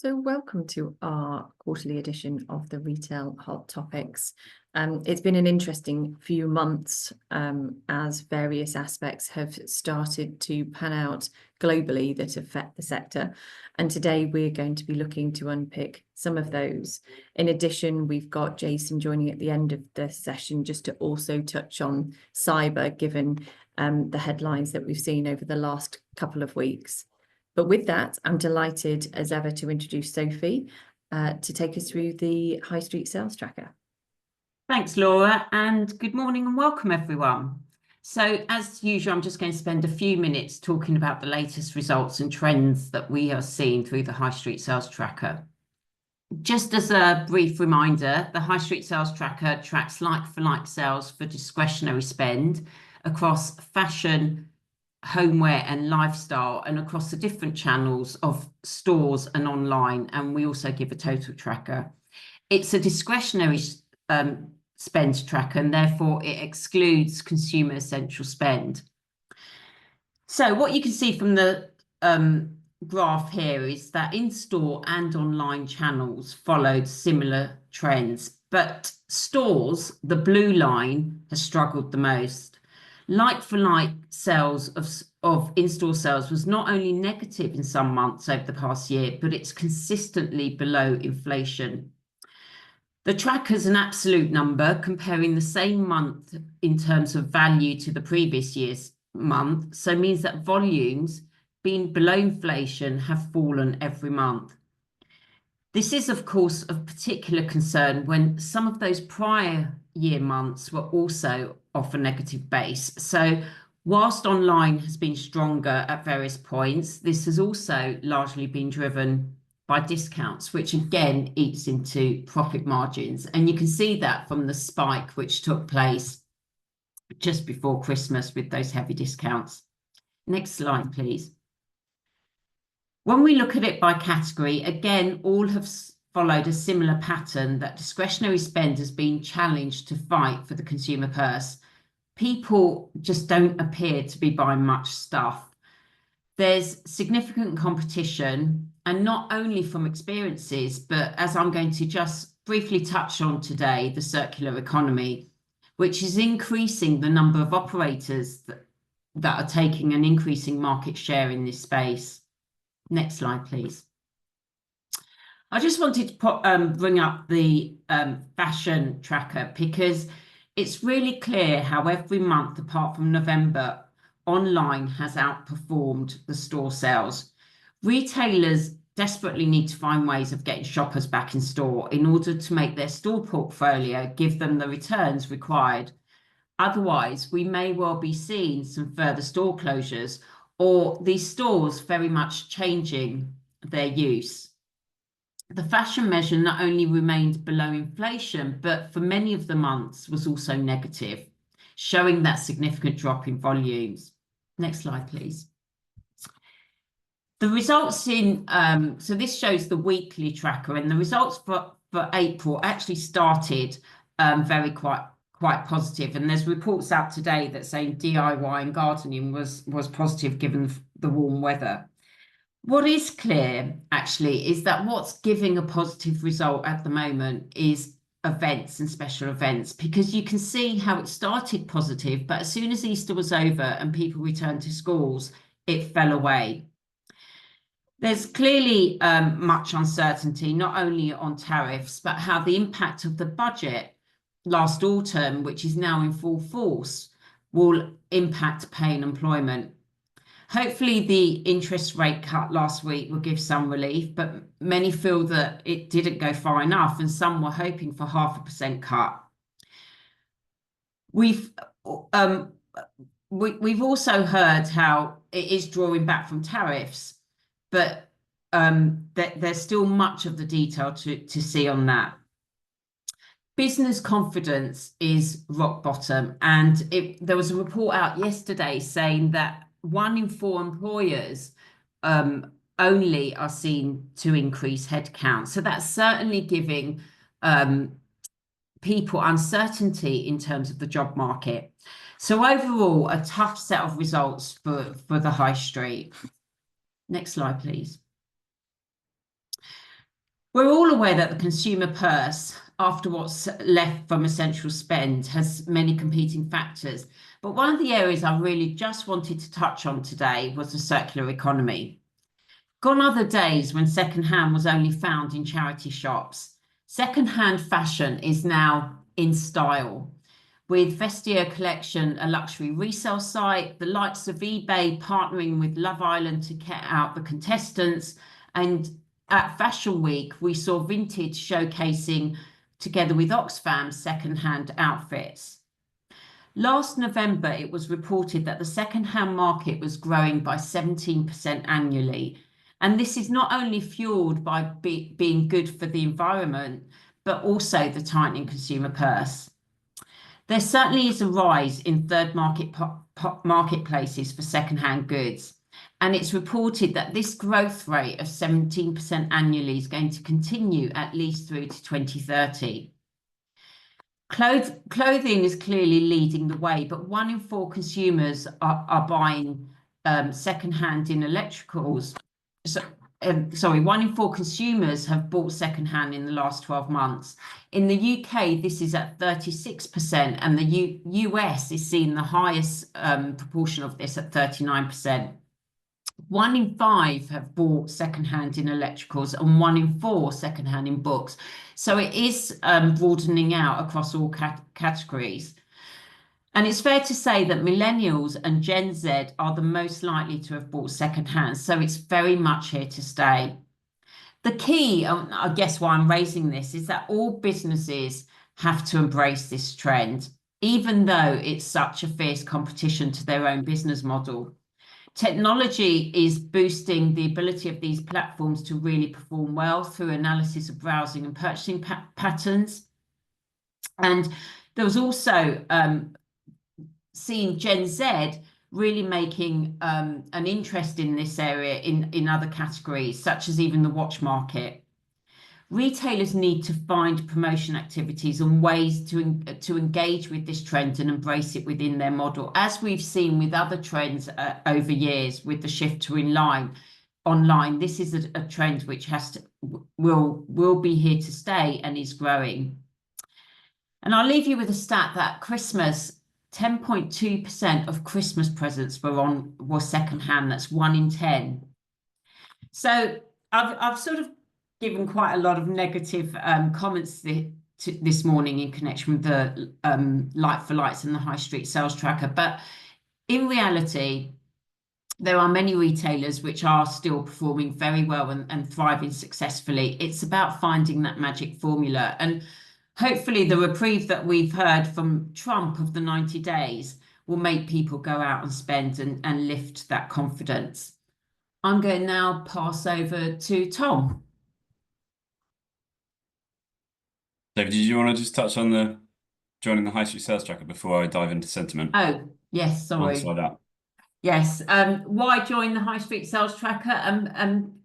So welcome to our quarterly edition of the Retail Hot Topics. It's been an interesting few months as various aspects have started to pan out globally that affect the sector. And today we're going to be looking to unpick some of those. In addition, we've got Jason joining at the end of the session just to also touch on cyber, given the headlines that we've seen over the last couple of weeks. But with that, I'm delighted as ever to introduce Sophie to take us through the High Street Sales Tracker. Thanks, Laura, and good morning and welcome, everyone. So as usual, I'm just going to spend a few minutes talking about the latest results and trends that we are seeing through the High Street Sales Tracker. Just as a brief reminder, the High Street Sales Tracker tracks like-for-like sales for discretionary spend across fashion, homeware and lifestyle, and across the different channels of stores and online, and we also give a total tracker. It's a discretionary spend tracker, and therefore it excludes consumer essential spend. So what you can see from the graph here is that in-store and online channels followed similar trends, but stores, the blue line, has struggled the most. Like-for-like sales of in-store sales was not only negative in some months over the past year, but it's consistently below inflation. The tracker's an absolute number, comparing the same month in terms of value to the previous year's month, so means that volumes being below inflation have fallen every month. This is, of course, of particular concern when some of those prior year months were also off a negative base. So whilst online has been stronger at various points, this has also largely been driven by discounts, which again eats into profit margins. And you can see that from the spike which took place just before Christmas with those heavy discounts. Next slide, please. When we look at it by category, again, all have followed a similar pattern that discretionary spend has been challenged to fight for the consumer purse. People just don't appear to be buying much stuff. There's significant competition, and not only from experiences, but as I'm going to just briefly touch on today, the circular economy, which is increasing the number of operators that are taking an increasing market share in this space. Next slide, please. I just wanted to bring up the fashion tracker because it's really clear how every month, apart from November, online has outperformed the store sales. Retailers desperately need to find ways of getting shoppers back in store in order to make their store portfolio give them the returns required. Otherwise, we may well be seeing some further store closures or these stores very much changing their use. The fashion measure not only remained below inflation, but for many of the months was also negative, showing that significant drop in volumes. Next slide, please. The results in, so this shows the weekly tracker, and the results for April actually started quite positive, and there's reports out today that saying DIY and gardening was positive given the warm weather. What is clear actually is that what's giving a positive result at the moment is events and special events, because you can see how it started positive, but as soon as Easter was over and people returned to schools, it fell away. There's clearly much uncertainty, not only on tariffs, but how the impact of the budget last autumn, which is now in full force, will impact pay and employment. Hopefully the interest rate cut last week will give some relief, but many feel that it didn't go far enough, and some were hoping for 0.5% cut. We've also heard how it is drawing back from tariffs, but there's still much of the detail to see on that. Business confidence is rock bottom, and there was a report out yesterday saying that 1 in 4 employers only are seen to increase headcount. So that's certainly giving people uncertainty in terms of the job market. So overall, a tough set of results for the high street. Next slide, please. We're all aware that the consumer purse, after what's left from essential spend, has many competing factors. But one of the areas I really just wanted to touch on today was the circular economy. Gone are the days when secondhand was only found in charity shops. Secondhand fashion is now in style. With Vestiaire Collection, a luxury resale site, the likes of eBay partnering with Love Island to get out the contestants, and at Fashion Week, we saw Vintage showcasing, together with Oxfam, second-hand outfits. Last November, it was reported that the second-hand market was growing by 17% annually. And this is not only fueled by being good for the environment, but also the tightening consumer purse. There certainly is a rise in third marketplaces for second-hand goods. And it's reported that this growth rate of 17% annually is going to continue at least through to 2030. Clothing is clearly leading the way, but 1 in 4 consumers are buying second-hand in electricals. So, 1 in 4 consumers have bought second-hand in the last 12 months. In the UK, this is at 36%, and the US is seeing the highest proportion of this at 39%. 1 in 5 have bought second-hand in electricals and 1 in 4 second-hand in books. So it is broadening out across all categories. And it's fair to say that millennials and Gen Z are the most likely to have bought second-hand. So it's very much here to stay. The key, I guess why I'm raising this, is that all businesses have to embrace this trend, even though it's such a fierce competition to their own business model. Technology is boosting the ability of these platforms to really perform well through analysis of browsing and purchasing patterns. And there was also seeing Gen Z really making an interest in this area in other categories, such as even the watch market. Retailers need to find promotion activities and ways to engage with this trend and embrace it within their model, as we've seen with other trends over years with the shift to online. This is a trend which will be here to stay and is growing. And I'll leave you with a stat that Christmas, 10.2% of Christmas presents were secondhand. That's 1 in 10. So I've sort of given quite a lot of negative comments this morning in connection with the like-for-likes and the high street sales tracker. But in reality, there are many retailers which are still performing very well and thriving successfully. It's about finding that magic formula. And hopefully the reprieve that we've heard from Trump of the 90 days will make people go out and spend and lift that confidence. I'm going to now pass over to Tom. David, did you want to just touch on joining the high street sales tracker before I dive into sentiment? Oh, yes, sorry. Slide out. Yes. Why join the high street sales tracker?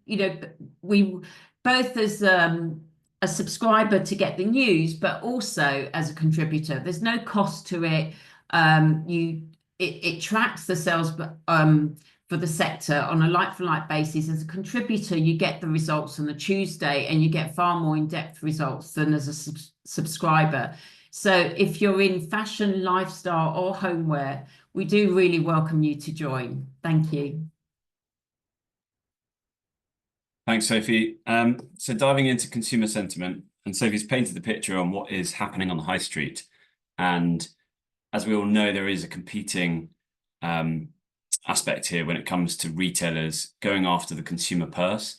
You know, we both as a subscriber to get the news, but also as a contributor. There's no cost to it. It tracks the sales for the sector on a like-for-like basis. As a contributor, you get the results on the Tuesday, and you get far more in-depth results than as a subscriber. So if you're in fashion, lifestyle, or homeware, we do really welcome you to join. Thank you. Thanks, Sophie. So diving into consumer sentiment, and Sophie's painted the picture on what is happening on the high street. And as we all know, there is a competing aspect here when it comes to retailers going after the consumer purse,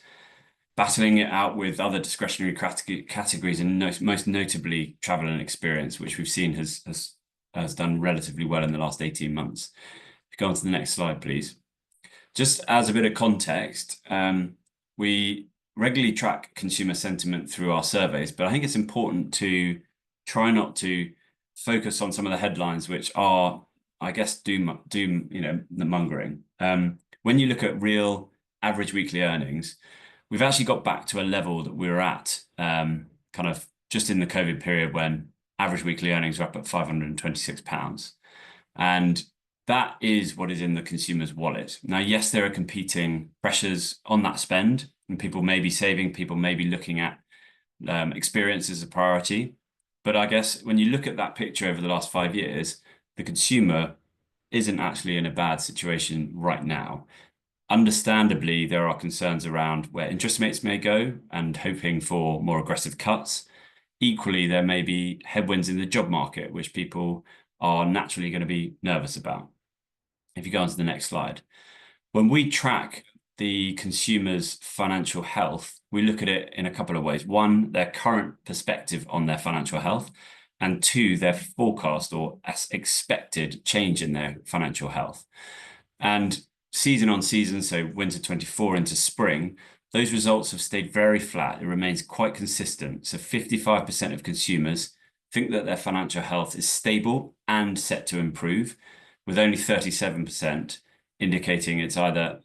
battling it out with other discretionary categories, and most notably travel and experience, which we've seen has done relatively well in the last 18 months. If you go on to the next slide, please. Just as a bit of context, we regularly track consumer sentiment through our surveys, but I think it's important to try not to focus on some of the headlines, which are, I guess, doom mongering. When you look at real average weekly earnings, we've actually got back to a level that we were at kind of just in the COVID period, when average weekly earnings were up at £526. And that is what is in the consumer's wallet. Now, yes, there are competing pressures on that spend, and people may be saving, people may be looking at experience is a priority. But I guess when you look at that picture over the last 5 years, the consumer isn't actually in a bad situation right now. Understandably, there are concerns around where interest rates may go and hoping for more aggressive cuts. Equally, there may be headwinds in the job market, which people are naturally going to be nervous about. If you go on to the next slide, when we track the consumer's financial health, we look at it in a couple of ways. One, their current perspective on their financial health, and two, their forecast or expected change in their financial health. And season on season, so winter 24 into spring, those results have stayed very flat. It remains quite consistent. So 55% of consumers think that their financial health is stable and set to improve, with only 37% indicating it's either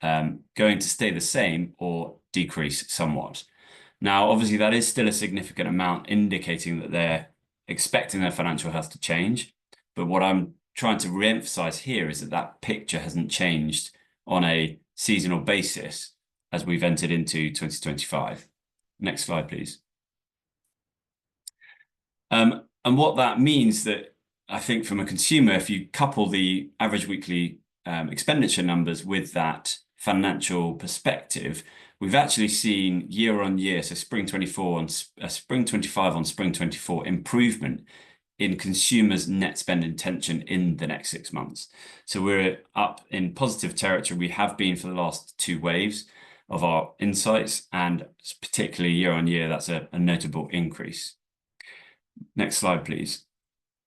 going to stay the same or decrease somewhat. Now, obviously, that is still a significant amount, indicating that they're expecting their financial health to change. But what I'm trying to re-emphasize here is that that picture hasn't changed on a seasonal basis as we've entered into 2025. Next slide, please. And what that means that I think from a consumer, if you couple the average weekly expenditure numbers with that financial perspective, we've actually seen year on year, so spring 24 on spring 25 on spring 24 improvement in consumers' net spend intention in the next 6 months. So we're up in positive territory. We have been for the last 2 waves of our insights, and particularly year on year, that's a notable increase. Next slide, please.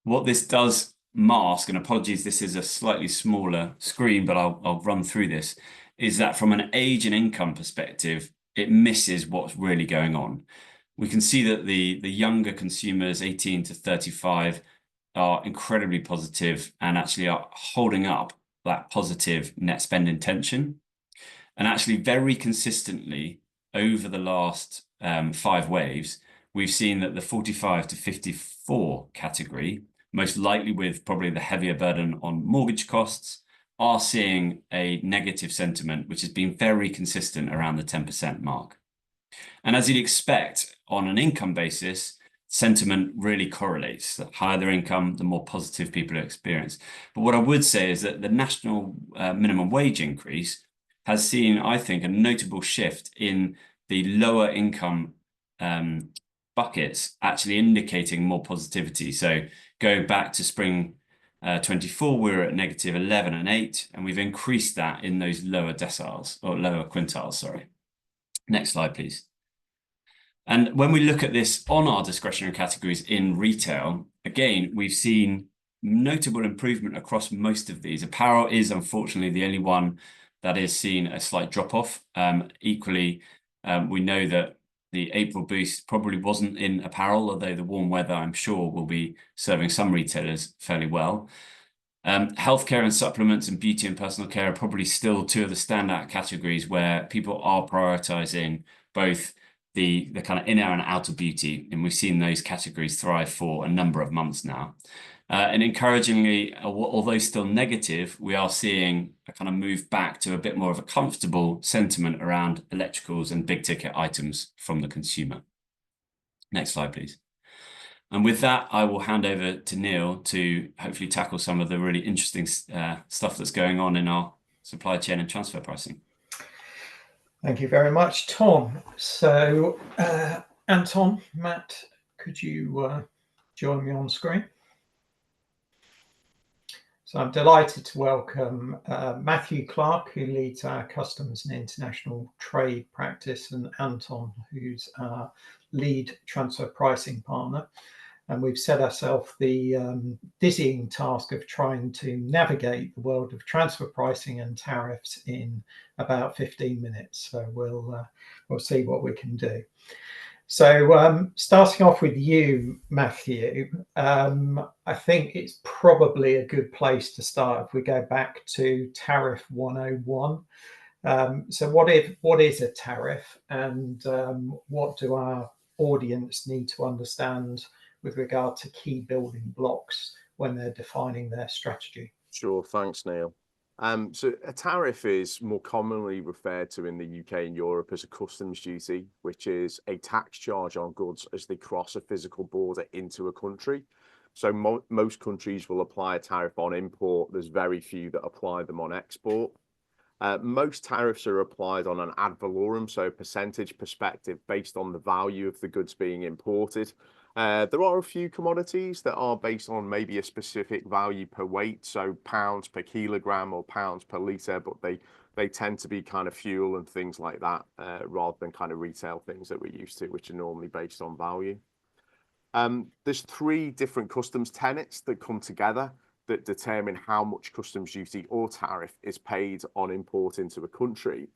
What this does mask, and apologies, this is a slightly smaller screen, but I'll run through this, is that from an age and income perspective, it misses what's really going on. We can see that the younger consumers, 18 to 35, are incredibly positive and actually are holding up that positive net spend intention. And actually very consistently over the last 5 waves, we've seen that the 45 to 54 category, most likely with probably the heavier burden on mortgage costs, are seeing a negative sentiment, which has been very consistent around the 10% mark. And as you'd expect, on an income basis, sentiment really correlates. The higher their income, the more positive people experience. But what I would say is that the national minimum wage increase has seen, I think, a notable shift in the lower income buckets, actually indicating more positivity. So going back to spring 24, we were at negative 11 and 8, and we've increased that in those lower deciles, or lower quintiles, sorry. Next slide, please. And when we look at this on our discretionary categories in retail, again, we've seen notable improvement across most of these. Apparel is unfortunately the only one that is seeing a slight drop off. Equally, we know that the April boost probably wasn't in apparel, although the warm weather, I'm sure, will be serving some retailers fairly well. Healthcare and supplements and beauty and personal care are probably still 2 of the standout categories where people are prioritizing both the kind of inner and outer beauty, and we've seen those categories thrive for a number of months now. And encouragingly, although still negative, we are seeing a kind of move back to a bit more of a comfortable sentiment around electricals and big ticket items from the consumer. Next slide, please. And with that, I will hand over to Neil to hopefully tackle some of the really interesting stuff that's going on in our supply chain and transfer pricing. Thank you very much, Tom. So, Anton, Matt, could you join me on screen? So I'm delighted to welcome Matthew Clark, who leads our Customs and International Trade practice, and Anton, who's our lead transfer pricing partner. And we've set ourselves the dizzying task of trying to navigate the world of transfer pricing and tariffs in about 15 minutes. So we'll see what we can do. So starting off with you, Matthew, I think it's probably a good place to start if we go back to Tariff 101. So what is a tariff, and what do our audience need to understand with regard to key building blocks when they're defining their strategy? Sure, thanks, Neil. So a tariff is more commonly referred to in the UK and Europe as a customs duty, which is a tax charge on goods as they cross a physical border into a country. So most countries will apply a tariff on import. There's very few that apply them on export. Most tariffs are applied on an ad valorem, so a percentage perspective based on the value of the goods being imported. There are a few commodities that are based on maybe a specific value per weight, so pounds per kilogram or pounds per litre, but they tend to be kind of fuel and things like that, rather than kind of retail things that we're used to, which are normally based on value. There's 3 different customs tenets that come together that determine how much customs duty or tariff is paid on import into a country.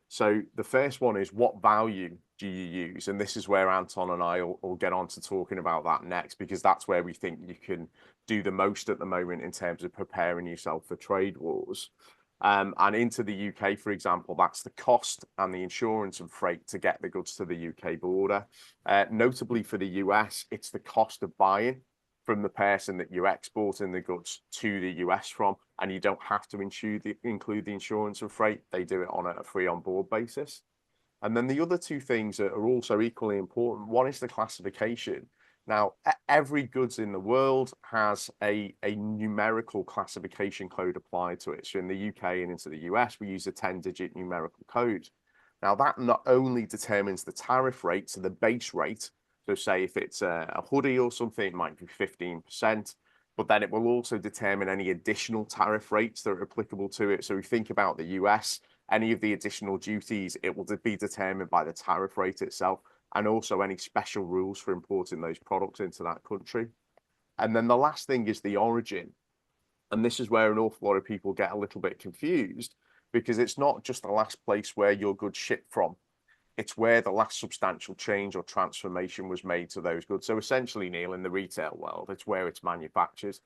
So the first one is, what value do you use? And this is where Anton and I will get on to talking about that next, because that's where we think you can do the most at the moment in terms of preparing yourself for trade wars. And into the UK, for example, that's the cost and the insurance and freight to get the goods to the UK border. Notably for the US, it's the cost of buying from the person that you're exporting the goods to the US from, and you don't have to include the insurance and freight. They do it on a free on board basis. And then the other 2 things that are also equally important. One is the classification. Now, every goods in the world has a numerical classification code applied to it. So in the UK and into the US, we use a 10-digit numerical code. Now, that not only determines the tariff rate, so the base rate. So say if it's a hoodie or something, it might be 15%, but then it will also determine any additional tariff rates that are applicable to it. So we think about the US, any of the additional duties, it will be determined by the tariff rate itself, and also any special rules for importing those products into that country. And then the last thing is the origin. And this is where an awful lot of people get a little bit confused, because it's not just the last place where your goods ship from. It's where the last substantial change or transformation was made to those goods. So essentially, Neil, in the retail world, it's where it's manufactured.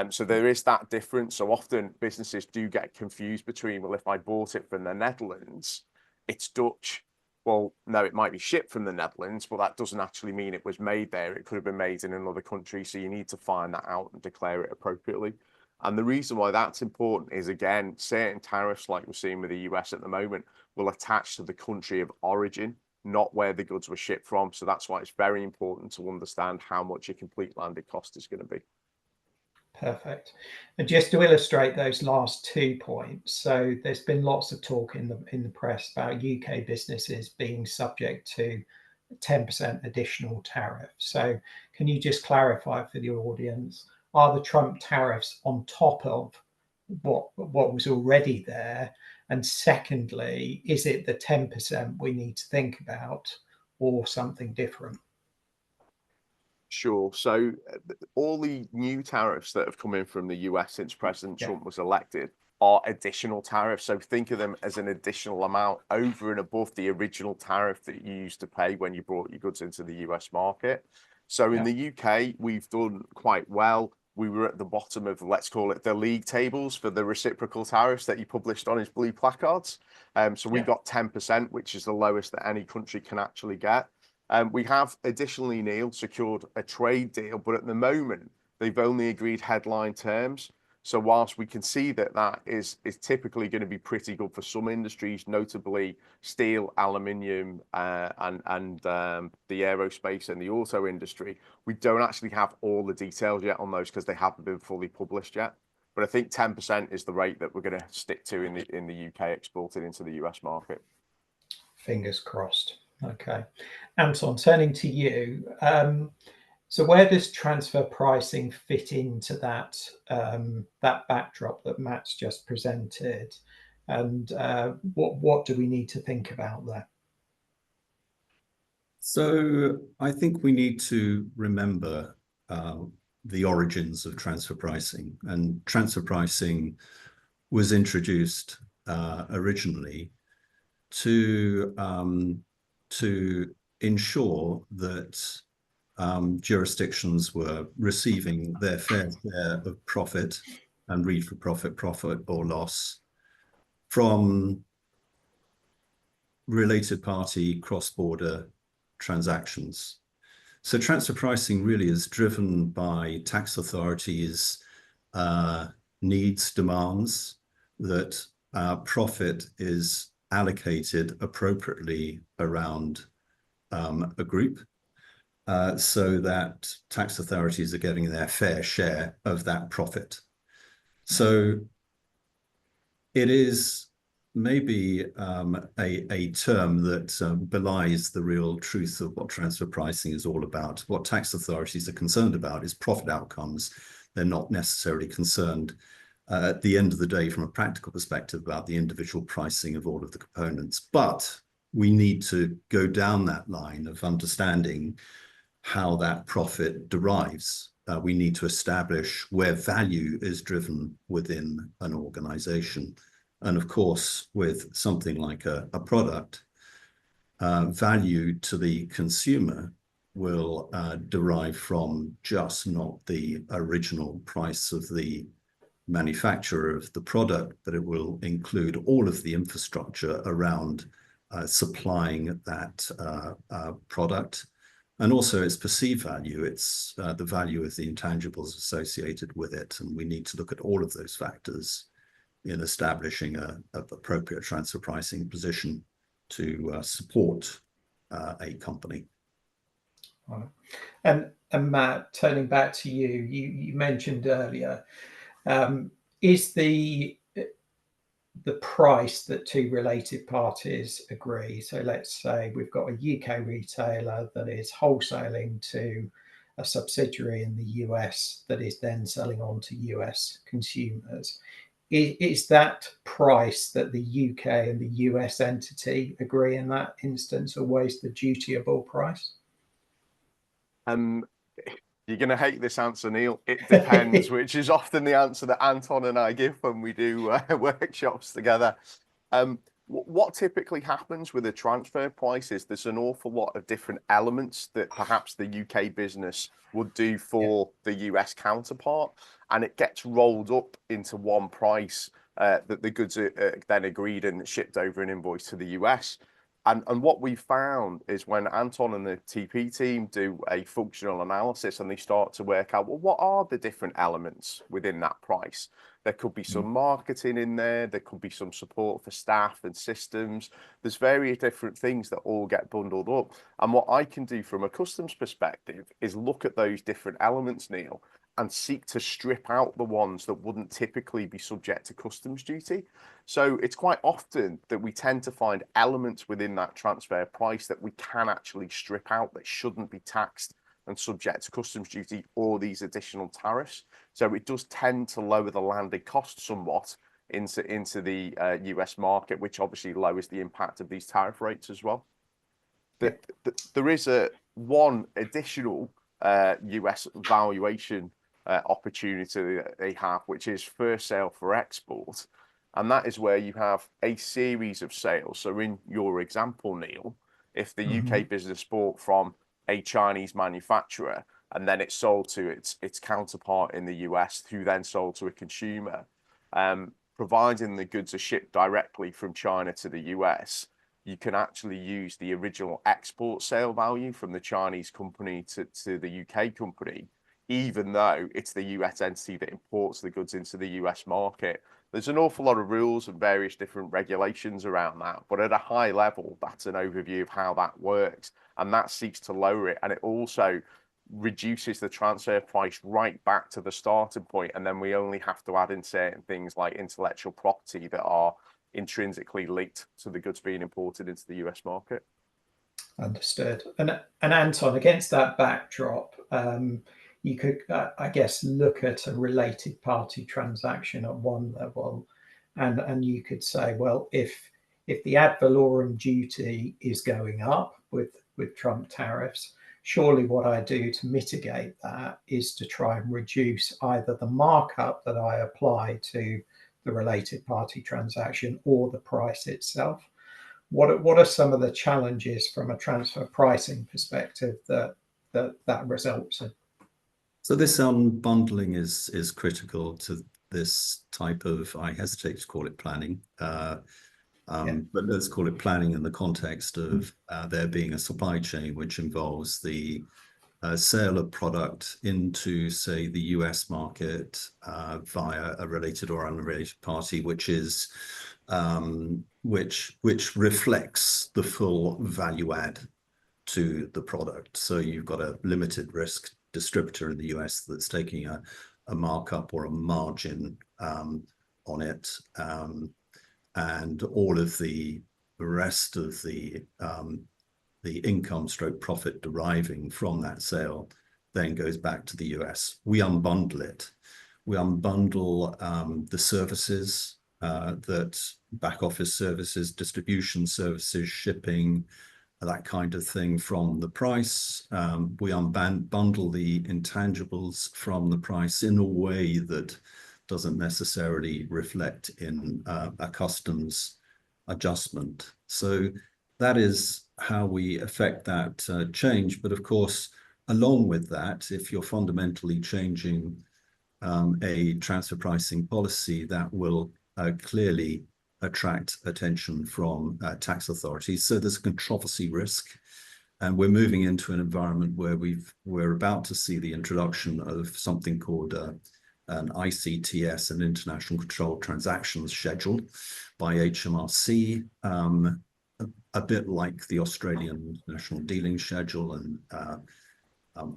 So there is that difference. So often businesses do get confused between, well, if I bought it from the Netherlands, it's Dutch. Well, no, it might be shipped from the Netherlands, but that doesn't actually mean it was made there. It could have been made in another country. So you need to find that out and declare it appropriately. And the reason why that's important is, again, certain tariffs, like we're seeing with the US at the moment, will attach to the country of origin, not where the goods were shipped from. So that's why it's very important to understand how much your complete landed cost is going to be. Perfect. And just to illustrate those last 2 points, so there's been lots of talk in the press about UK businesses being subject to 10% additional tariff. So can you just clarify for the audience, are the Trump tariffs on top of what was already there? And secondly, is it the 10% we need to think about, or something different? Sure. So all the new tariffs that have come in from the US since President Trump was elected are additional tariffs. So think of them as an additional amount over and above the original tariff that you used to pay when you brought your goods into the US market. So in the UK, we've done quite well. We were at the bottom of, let's call it, the league tables for the reciprocal tariffs that he published on his blue placards. So we got 10%, which is the lowest that any country can actually get. We have additionally, Neil, secured a trade deal, but at the moment, they've only agreed headline terms. So whilst we can see that that is typically going to be pretty good for some industries, notably steel, aluminium, and the aerospace and the auto industry, we don't actually have all the details yet on those because they haven't been fully published yet. But I think 10% is the rate that we're going to stick to in the UK exporting into the US market. Fingers crossed. Okay. Anton, turning to you. So where does transfer pricing fit into that that backdrop that Matt's just presented, and what do we need to think about there? So I think we need to remember the origins of transfer pricing, and transfer pricing was introduced originally to ensure that jurisdictions were receiving their fair share of profit, and read for profit or loss, from related party cross-border transactions. So transfer pricing really is driven by tax authorities' needs, demands, that profit is allocated appropriately around a group, so that tax authorities are getting their fair share of that profit. So it is maybe a term that belies the real truth of what transfer pricing is all about. What tax authorities are concerned about is profit outcomes. They're not necessarily concerned at the end of the day, from a practical perspective, about the individual pricing of all of the components. But we need to go down that line of understanding how that profit derives. We need to establish where value is driven within an organization. And of course, with something like a product, value to the consumer will derive from just not the original price of the manufacturer of the product, but it will include all of the infrastructure around supplying that product. And also its perceived value, it's the value of the intangibles associated with it. And we need to look at all of those factors in establishing an appropriate transfer pricing position to support a company. And Matt, turning back to you, you mentioned earlier, is the price that two related parties agree? So let's say we've got a UK retailer that is wholesaling to a subsidiary in the US that is then selling on to US consumers. Is that price that the UK and the US entity agree in that instance always the dutiable price? You're going to hate this answer, Neil. It depends, which is often the answer that Anton and I give when we do workshops together. What typically happens with a transfer price is there's an awful lot of different elements that perhaps the UK business would do for the US counterpart, and it gets rolled up into one price that the goods are then agreed and shipped over an invoice to the US. And what we found is when Anton and the TP team do a functional analysis and they start to work out, well, what are the different elements within that price? There could be some marketing in there. There could be some support for staff and systems. There's various different things that all get bundled up. And what I can do from a customs perspective is look at those different elements, Neil, and seek to strip out the ones that wouldn't typically be subject to customs duty. So it's quite often that we tend to find elements within that transfer price that we can actually strip out that shouldn't be taxed and subject to customs duty or these additional tariffs. So it does tend to lower the landed cost somewhat into the US market, which obviously lowers the impact of these tariff rates as well. There is one additional US valuation opportunity that they have, which is first sale for export. And that is where you have a series of sales. So in your example, Neil, if the UK business bought from a Chinese manufacturer and then it's sold to its counterpart in the US, who then sold to a consumer, providing the goods are shipped directly from China to the US, you can actually use the original export sale value from the Chinese company to the UK company, even though it's the US entity that imports the goods into the US market. There's an awful lot of rules and various different regulations around that, but at a high level, that's an overview of how that works, and that seeks to lower it, and it also reduces the transfer price right back to the starting point, and then we only have to add in certain things like intellectual property that are intrinsically linked to the goods being imported into the US market. Understood. And Anton, against that backdrop, you could, I guess, look at a related party transaction at one level, and you could say, well, if the ad valorem duty is going up with Trump tariffs, surely what I do to mitigate that is to try and reduce either the markup that I apply to the related party transaction or the price itself. What are some of the challenges from a transfer pricing perspective that results in? So this unbundling is critical to this type of, I hesitate to call it planning, but let's call it planning in the context of there being a supply chain which involves the sale of product into, say, the US market via a related or unrelated party, which is which reflects the full value add to the product. So you've got a limited risk distributor in the US that's taking a markup or a margin on it, and all of the rest of the income stroke profit deriving from that sale then goes back to the US. We unbundle it. We unbundle the services, that back office services, distribution services, shipping, that kind of thing from the price. We unbundle the intangibles from the price in a way that doesn't necessarily reflect in a customs adjustment. So that is how we affect that change. But of course, along with that, if you're fundamentally changing a transfer pricing policy, that will clearly attract attention from tax authorities. So there's a controversy risk. And we're moving into an environment where we're about to see the introduction of something called an ICTS, an International Controlled Transactions Schedule by HMRC, a bit like the Australian National Dealing Schedule and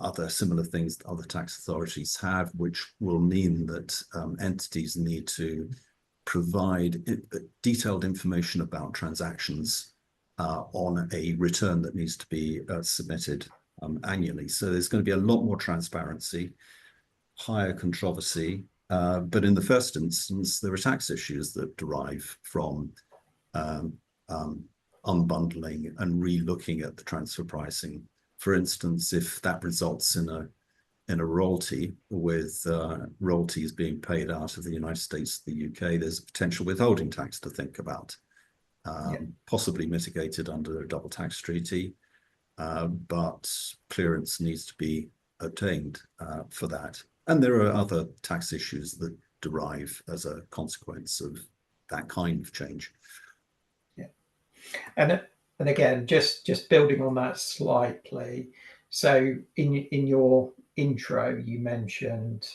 other similar things that other tax authorities have, which will mean that entities need to provide detailed information about transactions on a return that needs to be submitted annually. So there's going to be a lot more transparency, higher controversy, but in the first instance, there are tax issues that derive from unbundling and re-looking at the transfer pricing. For instance, if that results in a royalty with royalties being paid out of the United States to the UK, there's a potential withholding tax to think about, possibly mitigated under a double tax treaty, but clearance needs to be obtained for that. And there are other tax issues that derive as a consequence of that kind of change. Yeah, and again, just building on that slightly. So in your intro, you mentioned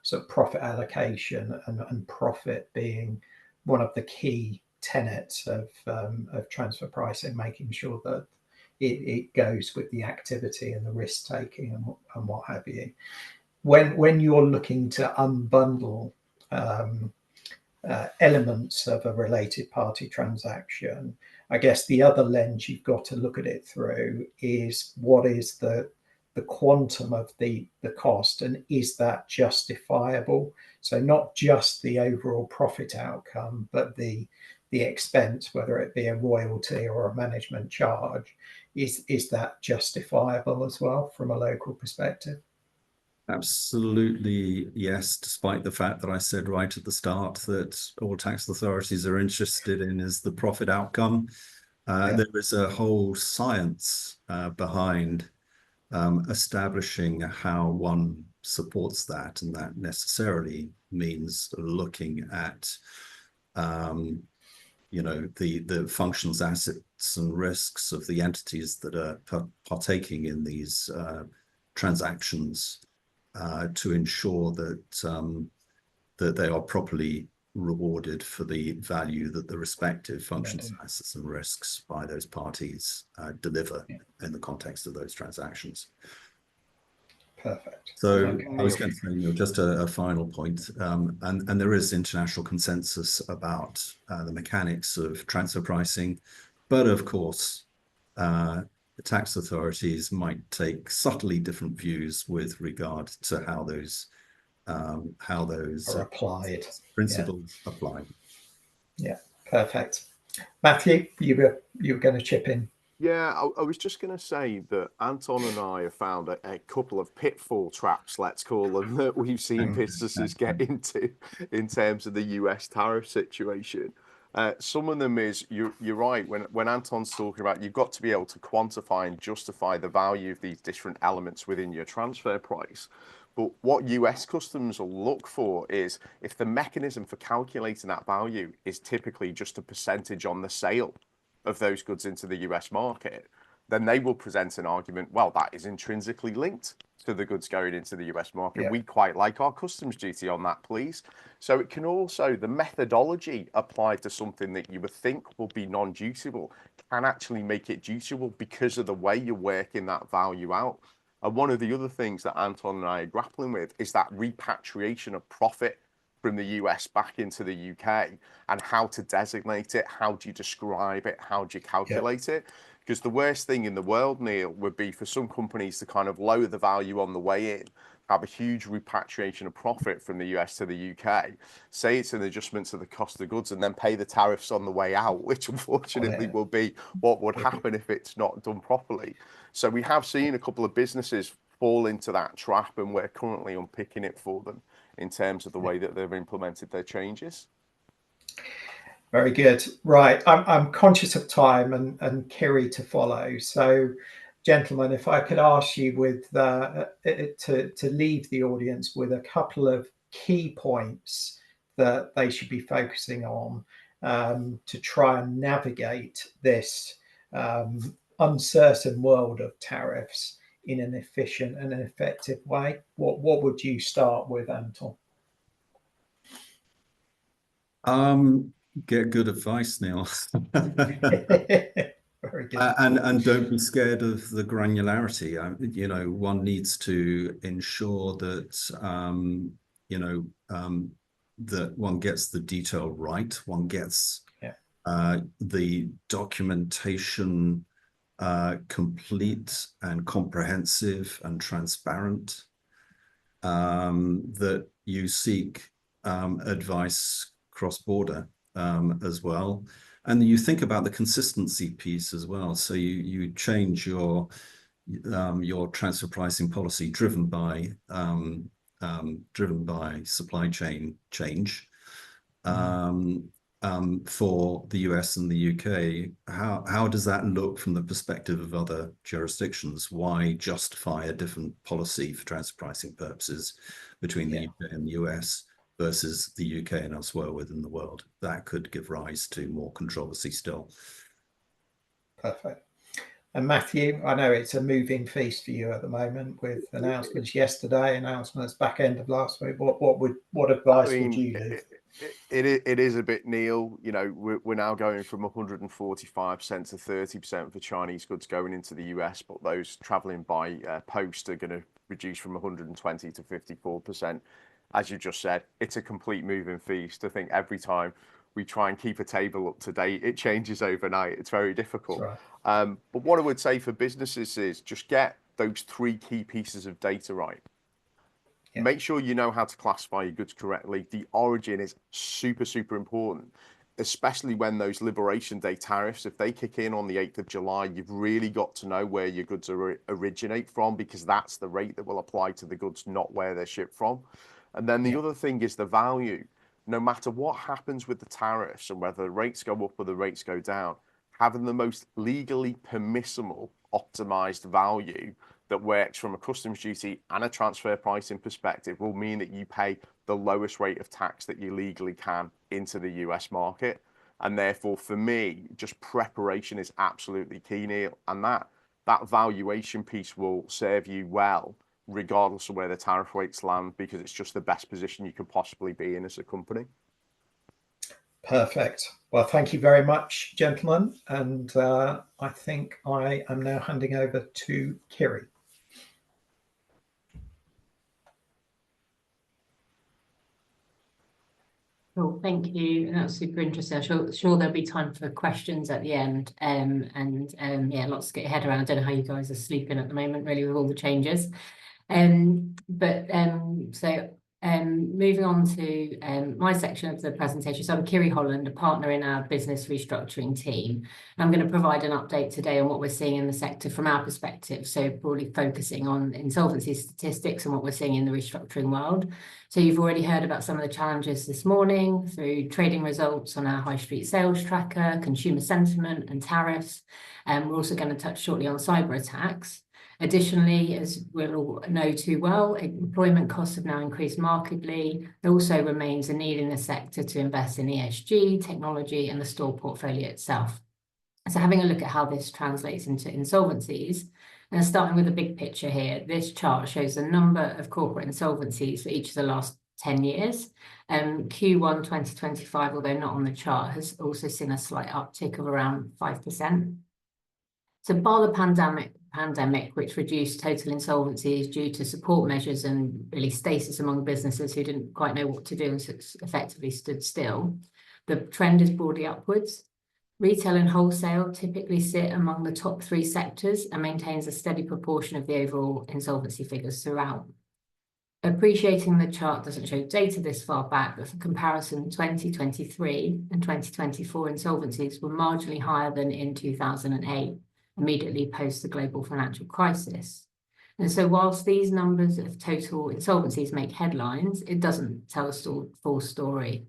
sort of profit allocation and profit being one of the key tenets of transfer pricing, making sure that it goes with the activity and the risk taking and what have you. When you're looking to unbundle elements of a related party transaction, I guess the other lens you've got to look at it through is what is the quantum of the cost, and is that justifiable? So not just the overall profit outcome, but the expense, whether it be a royalty or a management charge, is that justifiable as well from a local perspective? Absolutely, yes, despite the fact that I said right at the start that all tax authorities are interested in is the profit outcome. There is a whole science behind establishing how one supports that, and that necessarily means looking at the functions, assets, and risks of the entities that are partaking in these transactions, to ensure that that they are properly rewarded for the value that the respective functions, assets, and risks by those parties deliver in the context of those transactions. Perfect. So I was going to say, just a final point, and there is international consensus about the mechanics of transfer pricing, but of course, the tax authorities might take subtly different views with regard to how those are applied. Principles apply. Yeah, perfect. Matthew, you were going to chip in. Yeah, I was just going to say that Anton and I have found a couple of pitfall traps, let's call them, that we've seen businesses get into in terms of the US tariff situation. Some of them is, you're right, when Anton's talking about, you've got to be able to quantify and justify the value of these different elements within your transfer price. But what US customs will look for is if the mechanism for calculating that value is typically just a percentage on the sale of those goods into the US market, then they will present an argument, well, that is intrinsically linked to the goods going into the US market. Yeah. We quite like our customs duty on that, please. So it can also, the methodology applied to something that you would think will be non-dutyable can actually make it dutyable because of the way you're working that value out. And one of the other things that Anton and I are grappling with is that repatriation of profit from the US back into the UK, and how to designate it, how do you describe it, how do you calculate it? Because the worst thing in the world, Neil, would be for some companies to kind of lower the value on the way in, have a huge repatriation of profit from the US to the UK, say it's an adjustment to the cost of goods, and then pay the tariffs on the way out, which unfortunately will be what would happen if it's not done properly. So we have seen a couple of businesses fall into that trap, and we're currently unpicking it for them in terms of the way that they've implemented their changes. Very good. Right, I'm conscious of time and Kiri to follow. So, gentlemen, if I could ask you with to leave the audience with a couple of key points that they should be focusing on to try and navigate this uncertain world of tariffs in an efficient and an effective way. What would you start with, Anton? Get good advice, Neil. Very good. And don't be scared of the granularity. You know, one needs to ensure that that one gets the detail right. One gets the documentation complete and comprehensive and transparent. That you seek advice cross-border as well, and you think about the consistency piece as well. So you change your transfer pricing policy driven by supply chain change for the US and the UK. How does that look from the perspective of other jurisdictions? Why justify a different policy for transfer pricing purposes between the UK and the US versus the UK and elsewhere within the world? That could give rise to more controversy still. Perfect. And Matthew, I know it's a moving feast for you at the moment with announcements yesterday, announcements back end of last week. What advice would you leave? It is a bit, Neil. You know, we're now going from 145% to 30% for Chinese goods going into the US, but those traveling by post are going to reduce from 120 to 54%. As you just said, it's a complete moving feast. I think every time we try and keep a table up to date, it changes overnight. It's very difficult. Right. But what I would say for businesses is just get those 3 key pieces of data right. Yeah. Make sure you know how to classify your goods correctly. The origin is super, super important, especially when those Liberation Day tariffs, if they kick in on the 8th of July, you've really got to know where your goods originate from, because that's the rate that will apply to the goods, not where they're shipped from. And then the other thing is the value. No matter what happens with the tariffs and whether the rates go up or the rates go down, having the most legally permissible optimized value that works from a customs duty and a transfer pricing perspective will mean that you pay the lowest rate of tax that you legally can into the US market. And therefore, for me, just preparation is absolutely key, Neil. And that valuation piece will serve you well, regardless of where the tariff rates land, because it's just the best position you could possibly be in as a company. Perfect. Well, thank you very much, gentlemen. And I think I am now handing over to Kiri. Cool, thank you. That was super interesting. I'm sure there'll be time for questions at the end. Yeah, lots to get your head around. I don't know how you guys are sleeping at the moment, really, with all the changes. Moving on to my section of the presentation. So I'm Kiri Holland, a partner in our business restructuring team. I'm going to provide an update today on what we're seeing in the sector from our perspective, so broadly focusing on insolvency statistics and what we're seeing in the restructuring world. So you've already heard about some of the challenges this morning through trading results on our high street sales tracker, consumer sentiment and tariffs. We're also going to touch shortly on cyber attacks. Additionally, as we'll all know too well, employment costs have now increased markedly. There also remains a need in the sector to invest in ESG, technology, and the store portfolio itself. So having a look at how this translates into insolvencies, and starting with the big picture here, this chart shows the number of corporate insolvencies for each of the last 10 years. Q1 2025, although not on the chart, has also seen a slight uptick of around 5%. So bar the pandemic, which reduced total insolvencies due to support measures and really stasis among businesses who didn't quite know what to do and effectively stood still, the trend is broadly upwards. Retail and wholesale typically sit among the top 3 sectors and maintains a steady proportion of the overall insolvency figures throughout. Appreciating the chart doesn't show data this far back, but for comparison, 2023 and 2024 insolvencies were marginally higher than in 2008, immediately post the global financial crisis. And so whilst these numbers of total insolvencies make headlines, it doesn't tell a full story.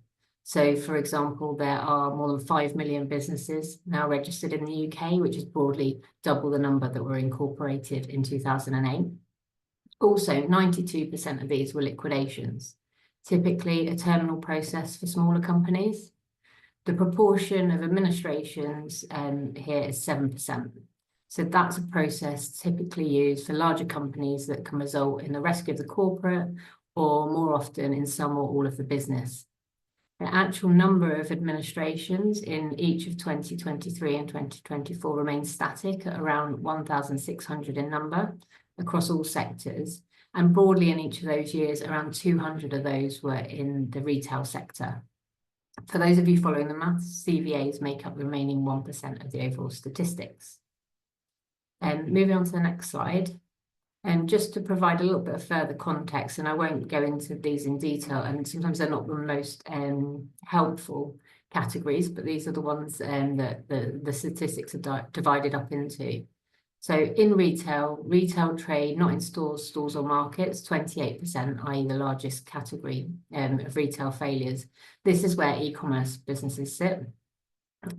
So, for example, there are more than 5 million businesses now registered in the UK, which is broadly double the number that were incorporated in 2008. Also, 92% of these were liquidations, typically a terminal process for smaller companies. The proportion of administrations here is 7%. So that's a process typically used for larger companies that can result in the rescue of the corporate, or more often in some or all of the business. The actual number of administrations in each of 2023 and 2024 remains static at around 1,600 in number across all sectors, and broadly in each of those years, around 200 of those were in the retail sector. For those of you following the maths, CVAs make up the remaining 1% of the overall statistics. Moving on to the next slide. And just to provide a little bit of further context, and I won't go into these in detail, and sometimes they're not the most helpful categories, but these are the ones that the statistics are divided up into. So in retail trade, not in stores or markets, 28%, i.e. the largest category of retail failures. This is where e-commerce businesses sit.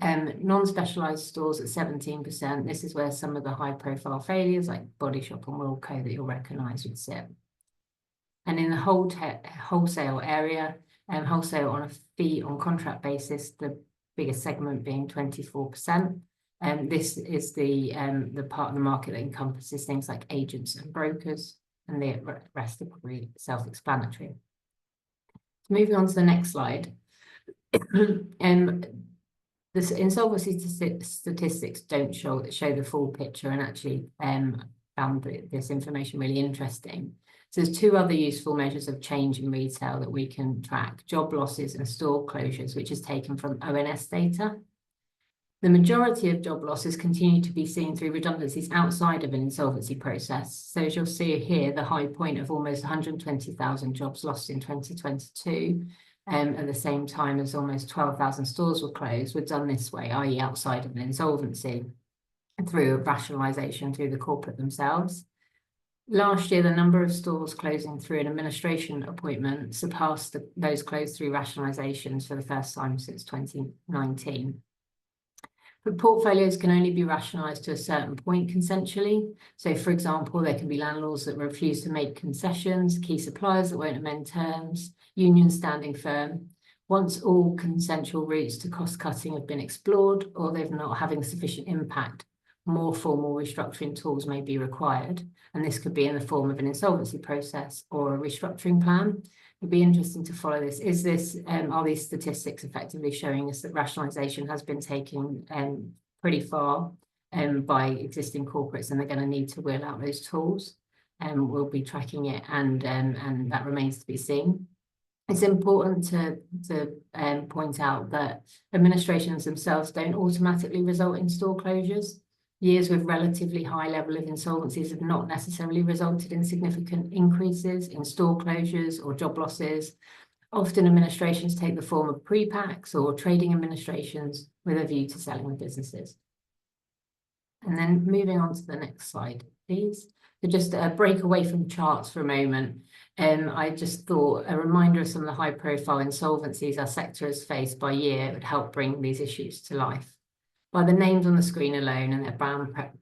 Non-specialised stores at 17%. This is where some of the high-profile failures like Body Shop and Wilko that you'll recognise would sit. And in the wholesale area, wholesale on a fee on contract basis, the biggest segment being 24%. This is the part of the market that encompasses things like agents and brokers, and the rest are probably self-explanatory. Moving on to the next slide. The insolvency statistics don't show the full picture, and actually found this information really interesting. So there's 2 other useful measures of change in retail that we can track: job losses and store closures, which is taken from ONS data. The majority of job losses continue to be seen through redundancies outside of an insolvency process. So as you'll see here, the high point of almost 120,000 jobs lost in 2022, at the same time as almost 12,000 stores were closed, were done this way, i.e. outside of an insolvency, through rationalisation through the corporate themselves. Last year, the number of stores closing through an administration appointment surpassed those closed through rationalisations for the first time since 2019. But portfolios can only be rationalised to a certain point consensually. So, for example, there can be landlords that refuse to make concessions, key suppliers that won't amend terms, unions standing firm. Once all consensual routes to cost cutting have been explored, or they're not having sufficient impact, more formal restructuring tools may be required. And this could be in the form of an insolvency process or a restructuring plan. It'd be interesting to follow this. Are these statistics effectively showing us that rationalisation has been taken pretty far by existing corporates, and they're going to need to wheel out those tools? We'll be tracking it, and that remains to be seen. It's important to point out that administrations themselves don't automatically result in store closures. Years with relatively high level of insolvencies have not necessarily resulted in significant increases in store closures or job losses. Often administrations take the form of pre-packs or trading administrations with a view to selling the businesses. And then moving on to the next slide, please. So just a break away from charts for a moment. I just thought a reminder of some of the high profile insolvencies our sector has faced by year would help bring these issues to life. By the names on the screen alone and their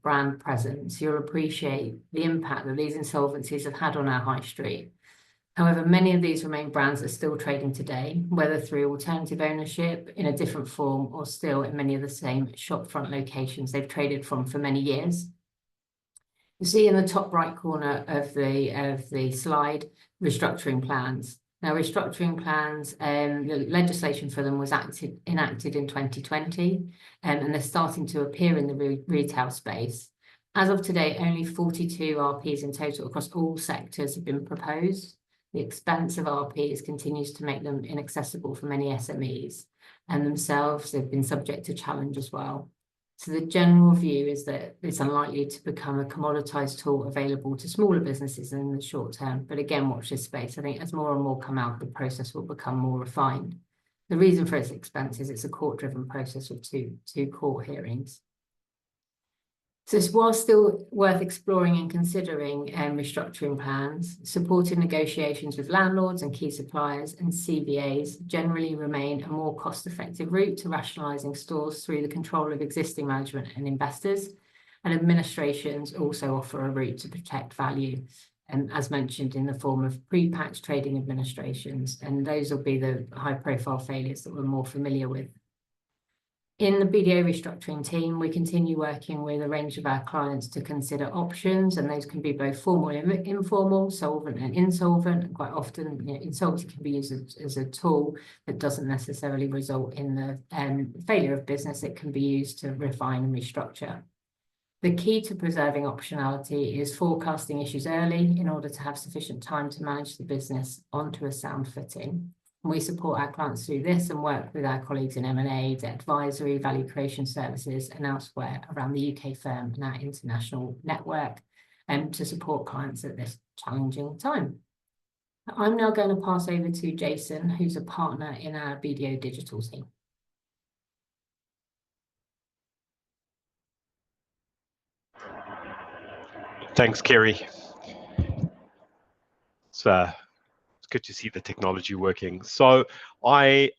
brand presence, you'll appreciate the impact that these insolvencies have had on our high street. However, many of these remain brands that are still trading today, whether through alternative ownership in a different form or still in many of the same shopfront locations they've traded from for many years. You see in the top right corner of the slide, restructuring plans. Now, restructuring plans, the legislation for them was enacted in 2020, and they're starting to appear in the retail space. As of today, only 42 RPs in total across all sectors have been proposed. The expense of RPs continues to make them inaccessible for many SMEs, and themselves they've been subject to challenge as well. So the general view is that it's unlikely to become a commoditized tool available to smaller businesses in the short term. But again, watch this space. I think as more and more come out, the process will become more refined. The reason for its expense is it's a court-driven process with two court hearings. So it's while still worth exploring and considering restructuring plans, supported negotiations with landlords and key suppliers and CVAs generally remain a more cost-effective route to rationalising stores through the control of existing management and investors. And administrations also offer a route to protect value, and as mentioned, in the form of pre-packed trading administrations. And those will be the high-profile failures that we're more familiar with. In the BDO restructuring team, we continue working with a range of our clients to consider options, and those can be both formal and informal, solvent and insolvent. And quite often, insolvency can be used as a tool that doesn't necessarily result in the failure of business. It can be used to refine and restructure. The key to preserving optionality is forecasting issues early in order to have sufficient time to manage the business onto a sound footing. We support our clients through this and work with our colleagues in M&A, debt advisory, value creation services, and elsewhere around the UK firm and our international network, to support clients at this challenging time. I'm now going to pass over to Jason, who's a partner in our BDO digital team. Thanks, Kerry. It's good to see the technology working. So I'm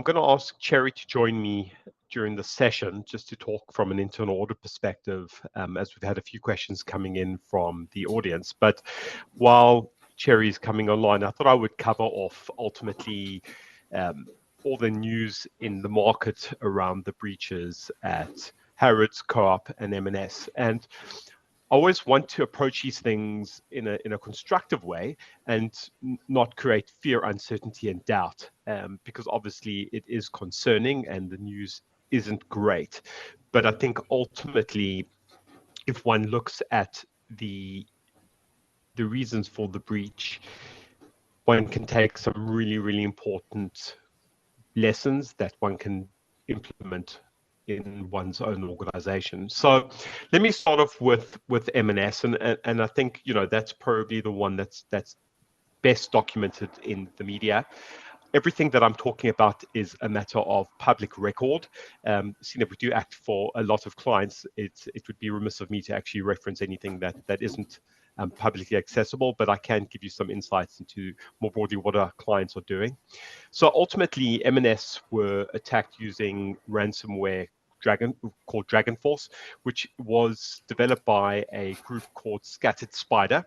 going to ask Cherry to join me during the session just to talk from an internal audit perspective, as we've had a few questions coming in from the audience. But while Cherry is coming online, I thought I would cover off ultimately all the news in the market around the breaches at Harrods, Co-op and M&S. And I always want to approach these things in a constructive way and not create fear, uncertainty and doubt, because obviously it is concerning and the news isn't great. But I think ultimately, if one looks at the reasons for the breach, one can take some really, really important lessons that one can implement in one's own organization. So let me start off with M&S, and I think that's probably the one that's best documented in the media. Everything that I'm talking about is a matter of public record. Seeing that we do act for a lot of clients, it would be remiss of me to actually reference anything that isn't publicly accessible, but I can give you some insights into more broadly what our clients are doing. So ultimately, M&S were attacked using ransomware called DragonForce, which was developed by a group called Scattered Spider.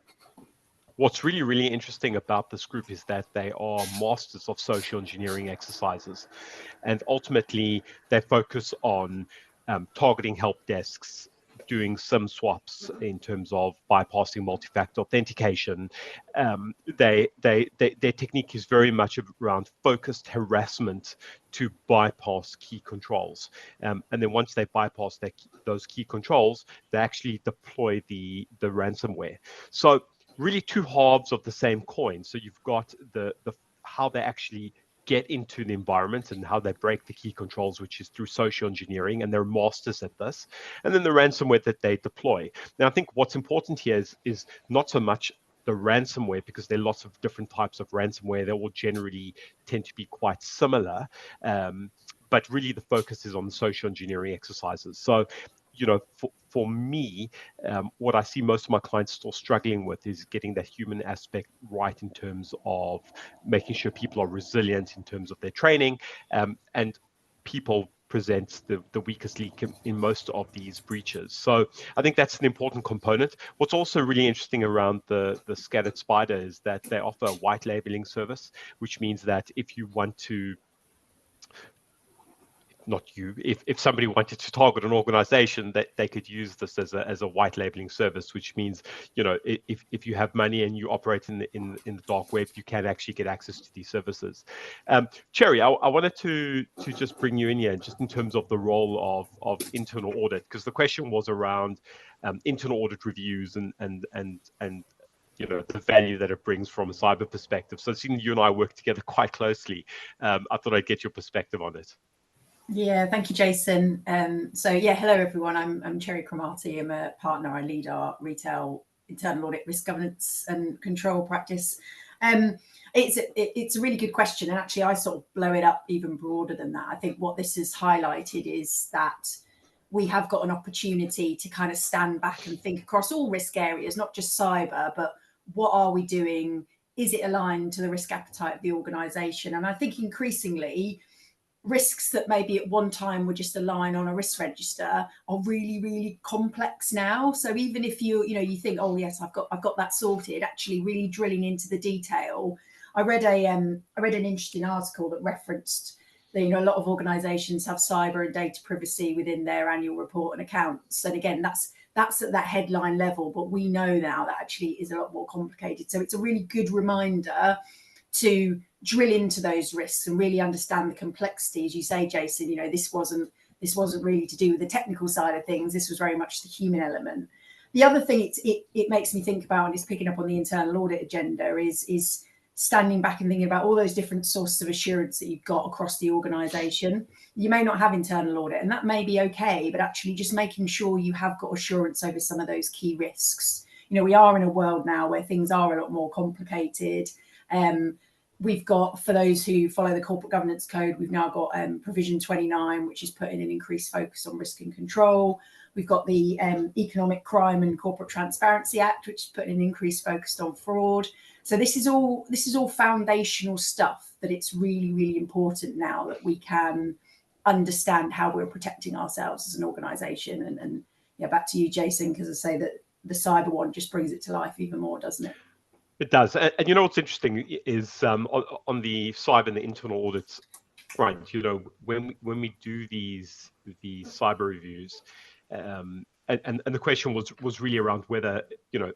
What's really, really interesting about this group is that they are masters of social engineering exercises. And ultimately, they focus on targeting help desks, doing SIM swaps in terms of bypassing multi-factor authentication. Their technique is very much around focused harassment to bypass key controls. And then once they bypass those key controls, they actually deploy the ransomware. So really two halves of the same coin. So you've got the how they actually get into the environment and how they break the key controls, which is through social engineering, and they're masters at this. And then the ransomware that they deploy. Now, I think what's important here is not so much the ransomware, because there are lots of different types of ransomware. They all generally tend to be quite similar, but really the focus is on the social engineering exercises. So, for me, what I see most of my clients still struggling with is getting that human aspect right in terms of making sure people are resilient in terms of their training, and people presents the weakest link in most of these breaches. So I think that's an important component. What's also really interesting around the Scattered Spider is that they offer a white labeling service, which means that if you want to, not you, if somebody wanted to target an organization, that they could use this as a white labeling service, which means, you know, if you have money and you operate in the dark web, you can actually get access to these services. Cherry, I wanted to just bring you in here, just in terms of the role of internal audit, because the question was around internal audit reviews and you know, the value that it brings from a cyber perspective. So seeing you and I work together quite closely, I thought I'd get your perspective on it. Yeah, thank you, Jason. So yeah, hello everyone. I'm Cherry Cromarty. I'm a partner. I lead our retail internal audit, risk governance and control practice. It's a really good question, and actually I sort of blow it up even broader than that. I think what this has highlighted is that we have got an opportunity to kind of stand back and think across all risk areas, not just cyber, but what are we doing? Is it aligned to the risk appetite of the organisation? And I think increasingly, risks that maybe at one time were just a line on a risk register are really, really complex now. So even if you think, oh yes, I've got that sorted, actually really drilling into the detail. I read an interesting article that referenced that, you know, a lot of organizations have cyber and data privacy within their annual report and accounts. And again, that's at that headline level, but we know now that actually is a lot more complicated. So it's a really good reminder to drill into those risks and really understand the complexity. As you say, Jason, you know, this wasn't really to do with the technical side of things. This was very much the human element. The other thing it makes me think about, and it's picking up on the internal audit agenda, is standing back and thinking about all those different sources of assurance that you've got across the organisation. You may not have internal audit, and that may be okay, but actually just making sure you have got assurance over some of those key risks. You know, we are in a world now where things are a lot more complicated. We've got, for those who follow the corporate governance code, we've now got provision 29, which is putting an increased focus on risk and control. We've got the Economic Crime and Corporate Transparency Act, which is putting an increased focus on fraud. So this is all foundational stuff that it's really, really important now that we can understand how we're protecting ourselves as an organisation. And yeah, back to you, Jason, because I say that the cyber one just brings it to life even more, doesn't it? It does. And you know what's interesting is on the cyber and the internal audits front, you know, when we do these cyber reviews, and the question was really around whether, you know,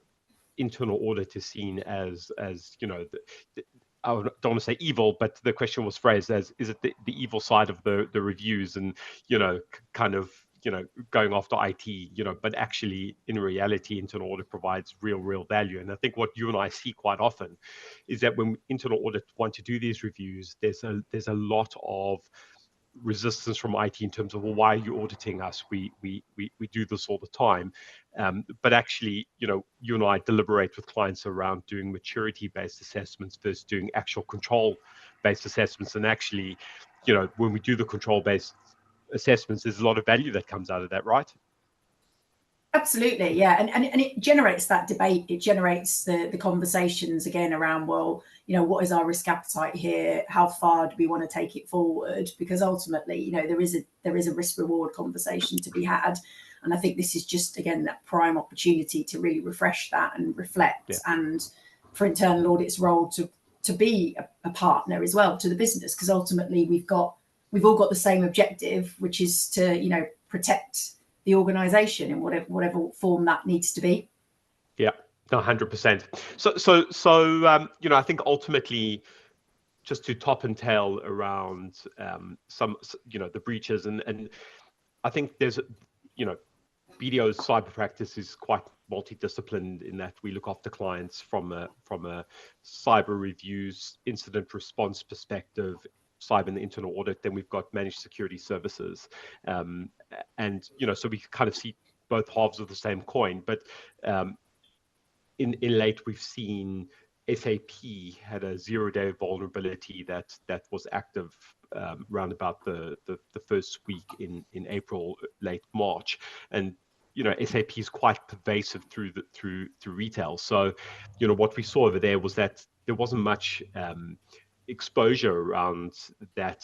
internal audit is seen as you know, I don't want to say evil, but the question was phrased as, is it the evil side of the reviews, and, you know, kind of, you know, going after IT, you know, but actually in reality, internal audit provides real value. And I think what you and I see quite often is that when internal audit want to do these reviews, there's a lot of resistance from IT in terms of, well, why are you auditing us? We do this all the time. But actually, you know, you and I deliberate with clients around doing maturity-based assessments versus doing actual control-based assessments. And actually, you know, when we do the control-based assessments, there's a lot of value that comes out of that, right? Absolutely, yeah, and it generates that debate. It generates the conversations again around, well, you know, what is our risk appetite here? How far do we want to take it forward? Because ultimately, you know, there is a risk reward conversation to be had, and I think this is just again that prime opportunity to really refresh that and reflect, and for internal audit's role to be a partner as well to the business, because ultimately we've all got the same objective, which is to, you know, protect the organisation in whatever form that needs to be. Yeah, 100%. So you know, I think ultimately, just to top and tail around some, you know, the breaches, and I think there's, you know, BDO's cyber practice is quite multidisciplined in that we look after clients from a cyber reviews, incident response perspective, cyber and the internal audit. Then we've got managed security services, and you know, so we kind of see both halves of the same coin. But in late, we've seen SAP had a 0-day vulnerability that was active around about the first week in April, late March, and you know, SAP is quite pervasive through retail. So, you know, what we saw over there was that there wasn't much exposure around that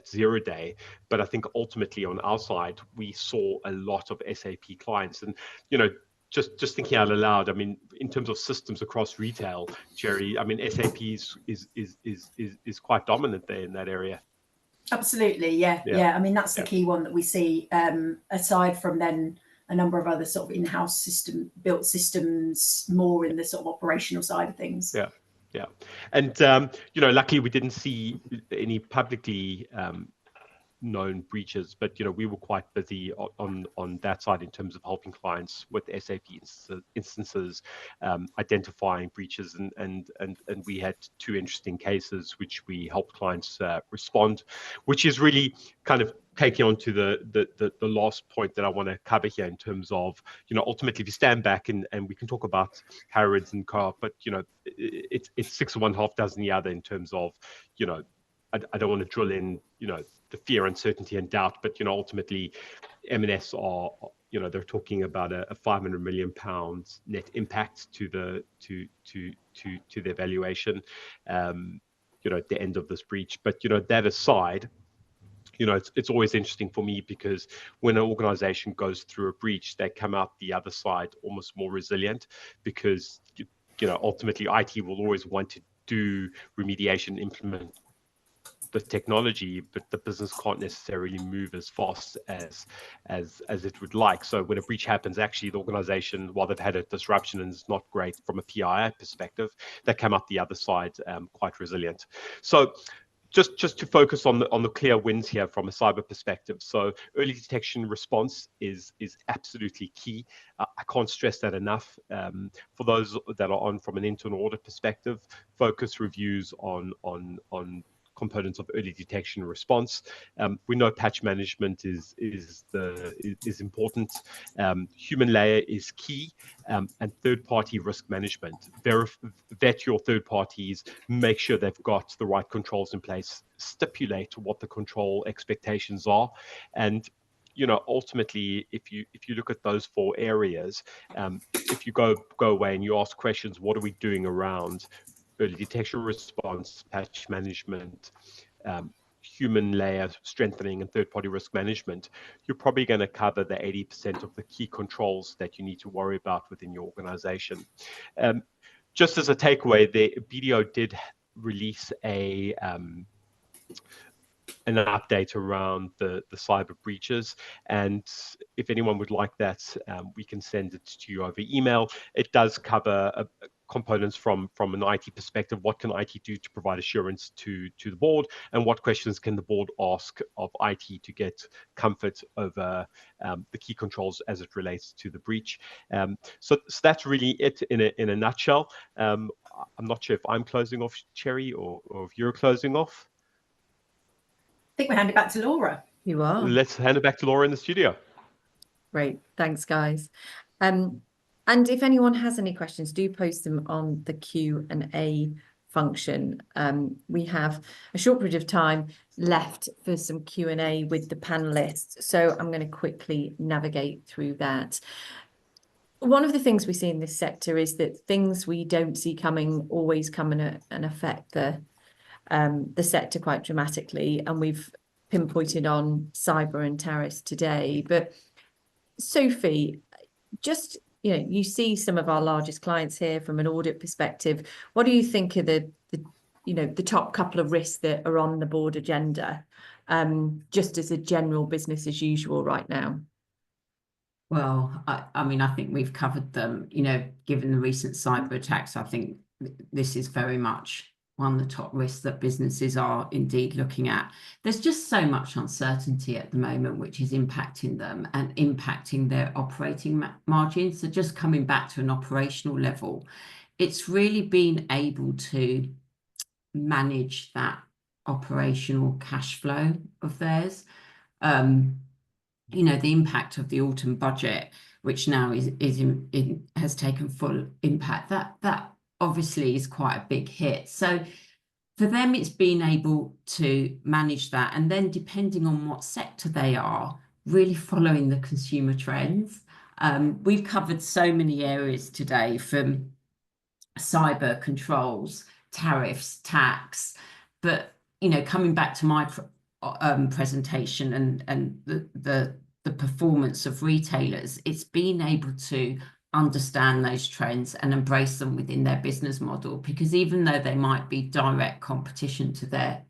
0 day. But I think ultimately on our side, we saw a lot of SAP clients, and just thinking out aloud, I mean, in terms of systems across retail, Jerry, I mean, SAP is quite dominant there in that area. Absolutely, yeah. I mean, that's the key one that we see, aside from then a number of other sort of in-house built systems, more in the sort of operational side of things. Yeah. And, luckily we didn't see any publicly known breaches, but we were quite busy on that side in terms of helping clients with SAP instances, identifying breaches, and we had 2 interesting cases which we helped clients respond, which is really kind of taking on to the last point that I want to cover here in terms of, ultimately if you stand back and we can talk about Harrods and Co-op, but it's 6 of one, half dozen the other in terms of, I don't want to drill in, the fear, uncertainty, and doubt, but ultimately, M&S are, they're talking about a £500 million net impact to their valuation, at the end of this breach. But that aside, it's always interesting for me because when an organization goes through a breach, they come out the other side almost more resilient, because ultimately IT will always want to do remediation, implement the technology, but the business can't necessarily move as fast as it would like. So when a breach happens, actually the organization, while they've had a disruption and it's not great from a PII perspective, they come out the other side quite resilient. So just to focus on the clear wins here from a cyber perspective. So early detection response is absolutely key. I can't stress that enough. For those that are on from an internal audit perspective, focus reviews on components of early detection response. We know patch management is important. Human layer is key, and third-party risk management. Vet your third parties, make sure they've got the right controls in place, stipulate what the control expectations are, and ultimately, if you look at those 4 areas, if you go away and you ask questions, what are we doing around early detection response, patch management, human layer strengthening, and third-party risk management, you're probably going to cover the 80% of the key controls that you need to worry about within your organization. Just as a takeaway, the BDO did release an update around the cyber breaches, and if anyone would like that, we can send it to you over email. It does cover components from an IT perspective. What can IT do to provide assurance to the board, and what questions can the board ask of IT to get comfort over the key controls as it relates to the breach. So that's really it in a nutshell. I'm not sure if I'm closing off, Cherry, or if you're closing off. I think we'll hand it back to Laura. You are. Let's hand it back to Laura in the studio. Great. Thanks, guys. And if anyone has any questions, do post them on the Q&A function. We have a short period of time left for some Q&A with the panelists, so I'm going to quickly navigate through that. One of the things we see in this sector is that things we don't see coming always come and affect the sector quite dramatically, and we've pinpointed on cyber and tariffs today. But Sophie, just you see some of our largest clients here from an audit perspective. What do you think are the top couple of risks that are on the board agenda, just as a general business as usual right now? Well, I mean, I think we've covered them. Given the recent cyber attacks, I think this is very much one of the top risks that businesses are indeed looking at. There's just so much uncertainty at the moment, which is impacting them and impacting their operating margins. So just coming back to an operational level, it's really being able to manage that operational cash flow of theirs. The impact of the autumn budget, which now has taken full impact, that obviously is quite a big hit. So for them, it's being able to manage that, and then depending on what sector they are, really following the consumer trends. We've covered so many areas today, from cyber controls tariffs, tax, but you know, coming back to my presentation and the performance of retailers, it's being able to understand those trends and embrace them within their business model, because even though they might be direct competition to their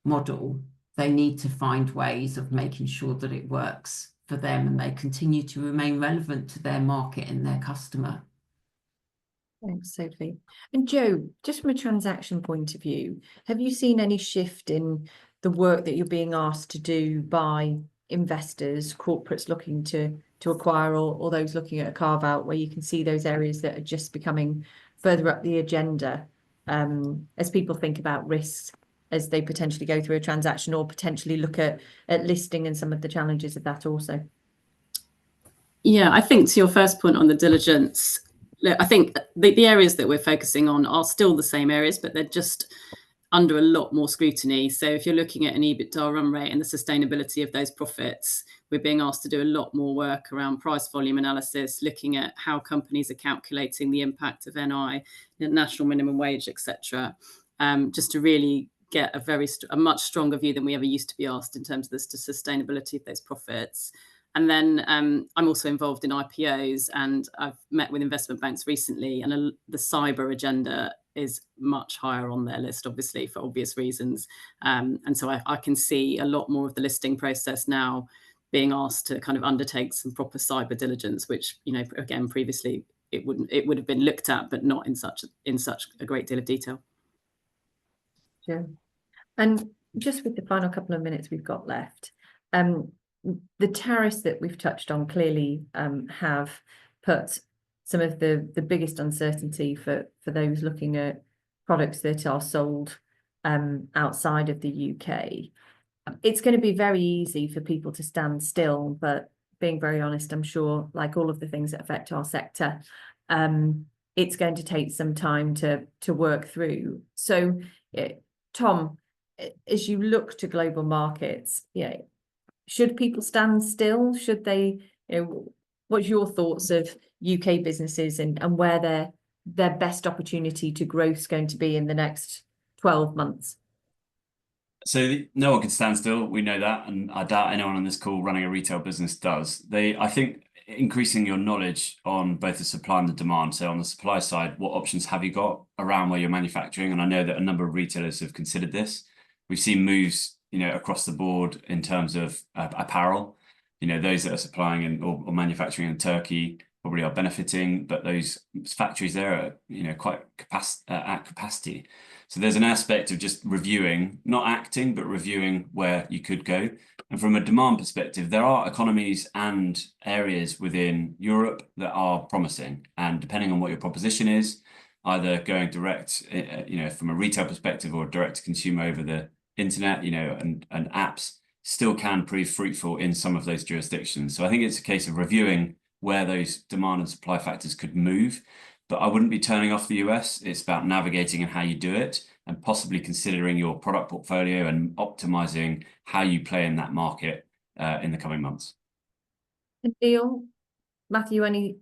model, they need to find ways of making sure that it works for them and they continue to remain relevant to their market and their customer. Thanks, Sophie. And Joe, just from a transaction point of view, have you seen any shift in the work that you're being asked to do by investors, corporates looking to acquire, or those looking at a carve out, where you can see those areas that are just becoming further up the agenda as people think about risks as they potentially go through a transaction, or potentially look at listing and some of the challenges of that also? Yeah, I think to your first point on the diligence, I think the areas that we're focusing on are still the same areas, but they're just under a lot more scrutiny. So if you're looking at an EBITDA run rate and the sustainability of those profits, we're being asked to do a lot more work around price volume analysis, looking at how companies are calculating the impact of NI, national minimum wage, etc., just to really get a much stronger view than we ever used to be asked in terms of the sustainability of those profits. And then I'm also involved in IPOs, and I've met with investment banks recently, and the cyber agenda is much higher on their list, obviously, for obvious reasons. And so I can see a lot more of the listing process now being asked to kind of undertake some proper cyber diligence, which, you know, again, previously it would have been looked at, but not in such a great deal of detail. Yeah. And just with the final couple of minutes we've got left, the tariffs that we've touched on clearly have put some of the biggest uncertainty for those looking at products that are sold outside of the UK. It's going to be very easy for people to stand still, but being very honest, I'm sure, like all of the things that affect our sector, it's going to take some time to work through. So, Tom, as you look to global markets, should people stand still? Should they, what's your thoughts of UK businesses and where their best opportunity to growth is going to be in the next 12 months? So no one can stand still. We know that, and I doubt anyone on this call running a retail business does. I think increasing your knowledge on both the supply and the demand. So on the supply side, what options have you got around where you're manufacturing? And I know that a number of retailers have considered this. We've seen moves, across the board in terms of apparel. Those that are supplying or manufacturing in Turkey probably are benefiting, but those factories there are, quite at capacity. So there's an aspect of just reviewing, not acting, but reviewing where you could go. And from a demand perspective, there are economies and areas within Europe that are promising. And depending on what your proposition is, either going direct, from a retail perspective, or direct to consumer over the internet, and apps still can prove fruitful in some of those jurisdictions. So I think it's a case of reviewing where those demand and supply factors could move. But I wouldn't be turning off the US. It's about navigating and how you do it, and possibly considering your product portfolio and optimizing how you play in that market in the coming months. Neil, Matthew, any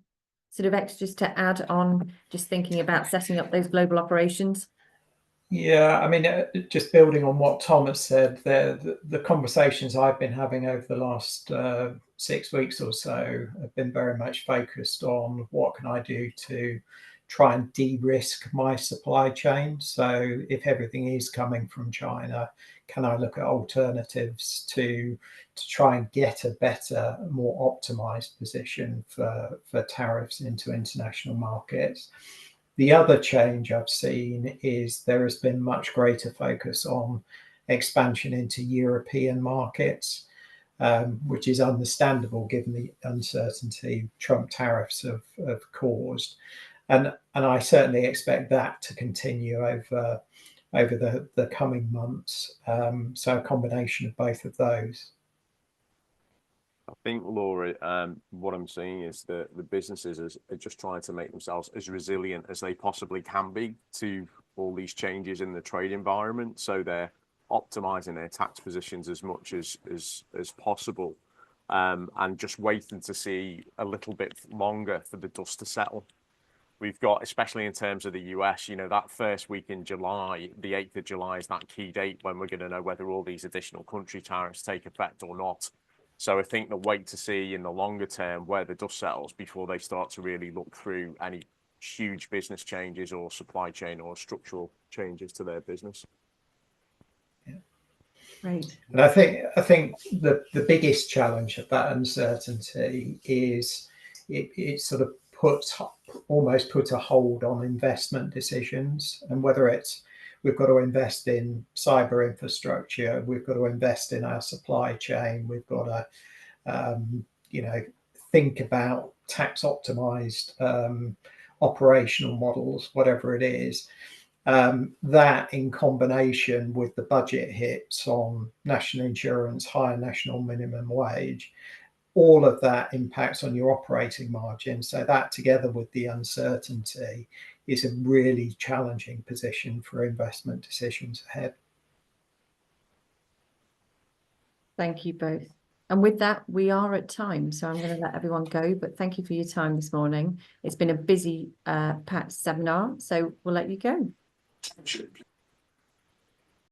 sort of extras to add on just thinking about setting up those global operations? Yeah, I mean, just building on what Thomas said, the conversations I've been having over the last 6 weeks or so have been very much focused on what can I do to try and de-risk my supply chain. So if everything is coming from China, can I look at alternatives to try and get a better, more optimized position for tariffs into international markets? The other change I've seen is there has been much greater focus on expansion into European markets, which is understandable given the uncertainty Trump tariffs have caused. And I certainly expect that to continue over the coming months. So a combination of both of those. I think, Laura, what I'm seeing is that the businesses are just trying to make themselves as resilient as they possibly can be to all these changes in the trade environment. So they're optimizing their tax positions as much as possible, and just waiting to see a little bit longer for the dust to settle. We've got, especially in terms of the US, you know, that first week in July, the 8th of July is that key date when we're going to know whether all these additional country tariffs take effect or not. So I think the wait to see in the longer term where the dust settles before they start to really look through any huge business changes or supply chain or structural changes to their business. Great. And I think the biggest challenge of that uncertainty is it sort of almost puts a hold on investment decisions, and whether it's we've got to invest in cyber infrastructure, we've got to invest in our supply chain, we've got to you know, think about tax optimized operational models, whatever it is. That in combination with the budget hits on national insurance, higher national minimum wage, all of that impacts on your operating margin. So that together with the uncertainty is a really challenging position for investment decisions ahead. Thank you both. And with that, we are at time. So I'm going to let everyone go, but thank you for your time this morning. It's been a busy, packed seminar, so we'll let you go. Sure.